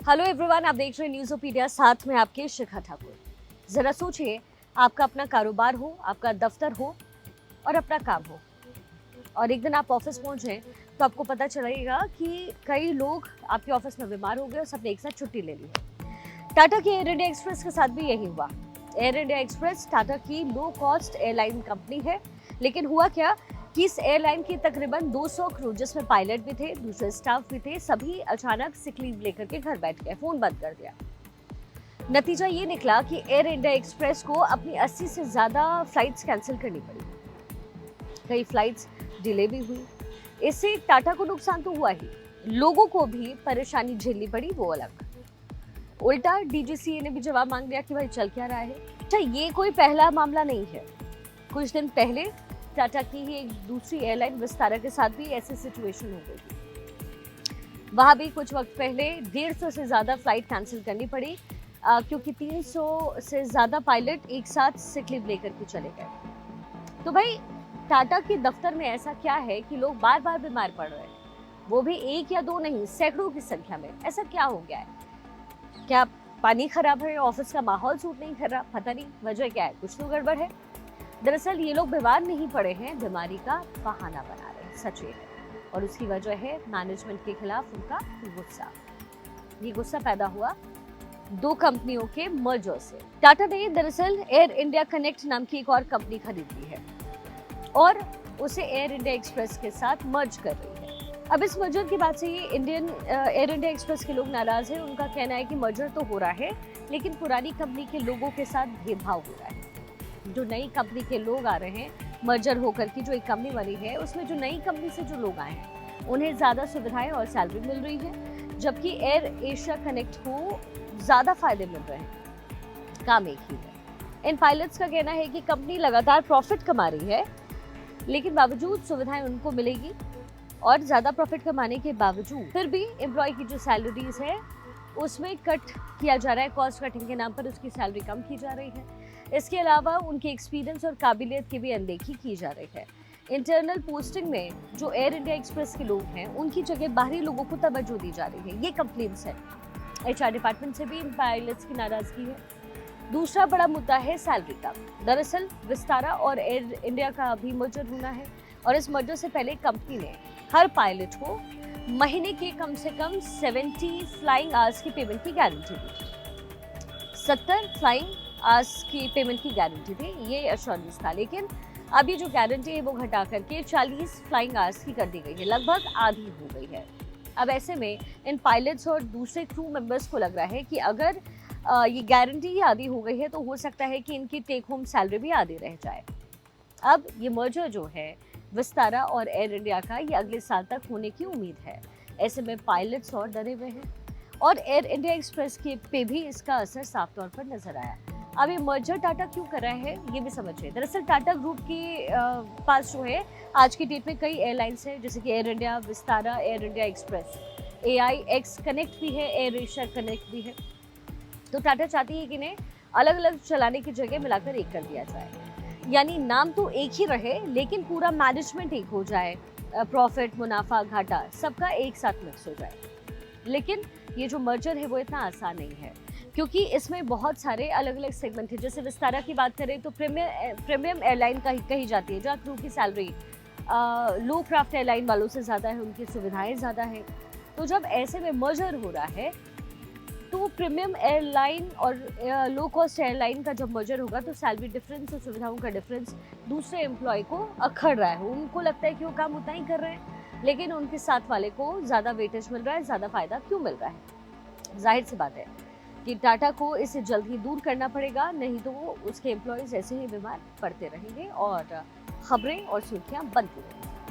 Hello everyone, आप देख रहे हैं न्यूज़ोपीडिया, साथ में आपके शिखा ठाकुर। जरा सोचिए, आपका अपना कारोबार हो, आपका दफ्तर हो और अपना काम हो, और एक दिन आप ऑफिस पहुंचे तो आपको पता चलेगा कि कई लोग आपके ऑफिस में बीमार हो गए और सबने एक साथ छुट्टी ले ली है। टाटा की एयर इंडिया एक्सप्रेस के साथ भी यही हुआ। एयर इंडिया एक्सप्रेस टाटा की लो कॉस्ट एयरलाइन कंपनी है, लेकिन हुआ क्या कि इस एयरलाइन की तकरीबन 200 क्रू, जिसमें पायलट भी थे, दूसरे स्टाफ भी थे, सभी अचानक सिक लीव लेकर के घर बैठ गए, फोन बंद कर दिया। नतीजा ये निकला कि एयर इंडिया एक्सप्रेस को अपनी 80 से ज्यादा फ्लाइट्स कैंसिल करनी पड़ी। कई फ्लाइट्स डिले भी हुई। इससे टाटा को नुकसान तो हुआ ही, लोगों को भी परेशानी झेलनी पड़ी, वो अलग। उल्टा डीजीसीए ने भी जवाब मांग लिया कि भाई चल क्या रहा है। अच्छा, ये कोई पहला मामला नहीं है। कुछ दिन पहले टाटा की ही एक दूसरी एयरलाइन विस्तारा के साथ भी ऐसी सिचुएशन हो गई थी। वहां भी कुछ वक्त पहले 150 से ज्यादा फ्लाइट कैंसिल करनी पड़ी, क्योंकि 300 से ज्यादा पायलट एक साथ सिक लीव लेकर के चले गए। तो भाई, टाटा के दफ्तर में ऐसा क्या है कि लोग बार बार बीमार पड़ रहे हैं, वो भी एक या दो नहीं, सैकड़ों की संख्या में। ऐसा क्या हो गया है? क्या पानी खराब है, ऑफिस का माहौल सूट नहीं कर रहा? पता नहीं वजह क्या है, कुछ तो गड़बड़ है। दरअसल ये लोग बीमार नहीं पड़े हैं, बीमारी का बहाना बना रहे हैं, सच ये है। और उसकी वजह है मैनेजमेंट के खिलाफ उनका गुस्सा। ये गुस्सा पैदा हुआ दो कंपनियों के मर्जर से। टाटा ने दरअसल एयर इंडिया कनेक्ट नाम की एक और कंपनी खरीद ली है और उसे एयर इंडिया एक्सप्रेस के साथ मर्ज कर रही है। अब इस मर्जर की बात से ये एयर इंडिया एक्सप्रेस के लोग नाराज हैं। उनका कहना है कि मर्जर तो हो रहा है, लेकिन पुरानी कंपनी के लोगों के साथ भेदभाव हो रहा है। जो नई कंपनी के लोग आ रहे हैं, मर्जर होकर की जो एक कंपनी बनी है, उसमें जो नई कंपनी से जो लोग आए हैं उन्हें ज़्यादा सुविधाएं और सैलरी मिल रही है, जबकि एयर एशिया कनेक्ट को ज़्यादा फायदे मिल रहे हैं। काम एक ही है। इन पायलट्स का कहना है कि कंपनी लगातार प्रॉफिट कमा रही है, लेकिन बावजूद सुविधाएं उनको मिलेगी, और ज़्यादा प्रॉफिट कमाने के बावजूद फिर भी एम्प्लॉय की जो सैलरीज है उसमें कट किया जा रहा है। कॉस्ट कटिंग के नाम पर उसकी सैलरी कम की जा रही है। इसके अलावा उनके एक्सपीरियंस और काबिलियत की भी अनदेखी की जा रही है। इंटरनल पोस्टिंग में जो एयर इंडिया एक्सप्रेस के लोग हैं, उनकी जगह बाहरी लोगों को तवज्जो दी जा रही है। ये कंप्लेंट्स है। एचआर डिपार्टमेंट से भी इन पायलट्स की नाराजगी है। दूसरा बड़ा मुद्दा है सैलरी का। दरअसल विस्तारा और एयर इंडिया का भी मर्जर होना है, और इस मर्जर से पहले कंपनी ने हर पायलट को महीने के कम से कम 70 फ्लाइंग आवर्स की पेमेंट की गारंटी दी। 70 फ्लाइंग आवर्स की पेमेंट की गारंटी थी, ये एश्योरेंस था। लेकिन अब ये जो गारंटी है वो घटा करके 40 फ्लाइंग आवर्स की कर दी गई है, लगभग आधी हो गई है। अब ऐसे में इन पायलट्स और दूसरे क्रू मेंबर्स को लग रहा है कि अगर ये गारंटी ही आधी हो गई है तो हो सकता है कि इनकी टेक होम सैलरी भी आधी रह जाए। अब ये मर्जर जो है विस्तारा और एयर इंडिया का, ये अगले साल तक होने की उम्मीद है। ऐसे में पायलट्स और डरे हुए हैं, और एयर इंडिया एक्सप्रेस के पे भी इसका असर साफ तौर पर नजर आया। अब ये मर्जर टाटा क्यों कर रहा है, ये भी समझिए। दरअसल टाटा ग्रुप के पास जो है आज की डेट में कई एयरलाइंस हैं, जैसे कि air India, Vistara, air India express, AIX connect भी है, एयर एशिया कनेक्ट भी है। तो टाटा चाहती है कि इन्हें अलग अलग चलाने की जगह मिलाकर एक कर दिया जाए, यानी नाम तो एक ही रहे, लेकिन पूरा मैनेजमेंट एक हो जाए, प्रॉफिट, मुनाफा, घाटा सबका एक साथ मिक्स हो जाए। लेकिन ये जो मर्जर है वो इतना आसान नहीं है, क्योंकि इसमें बहुत सारे अलग अलग सेगमेंट है। जैसे विस्तारा की बात करें तो प्रीमियम एयरलाइन कही जाती है, जहाँ क्रू की सैलरी लो क्राफ्ट एयरलाइन वालों से ज़्यादा है, उनकी सुविधाएं ज़्यादा है। तो जब ऐसे में मर्जर हो रहा है तो प्रीमियम एयरलाइन और लो कॉस्ट एयरलाइन का जब मर्जर होगा तो सैलरी डिफरेंस और सुविधाओं का डिफरेंस दूसरे एम्प्लॉय को अखड़ रहा है। उनको लगता है कि वो काम उतना ही कर रहे हैं, लेकिन उनके साथ वाले को ज़्यादा वेटेज मिल रहा है, ज़्यादा फायदा क्यों मिल रहा है? जाहिर सी बात है कि टाटा को इसे जल्द ही दूर करना पड़ेगा, नहीं तो वो उसके एम्प्लॉयज ऐसे ही बीमार पड़ते रहेंगे और खबरें और सुर्खियां बनती रहेंगी।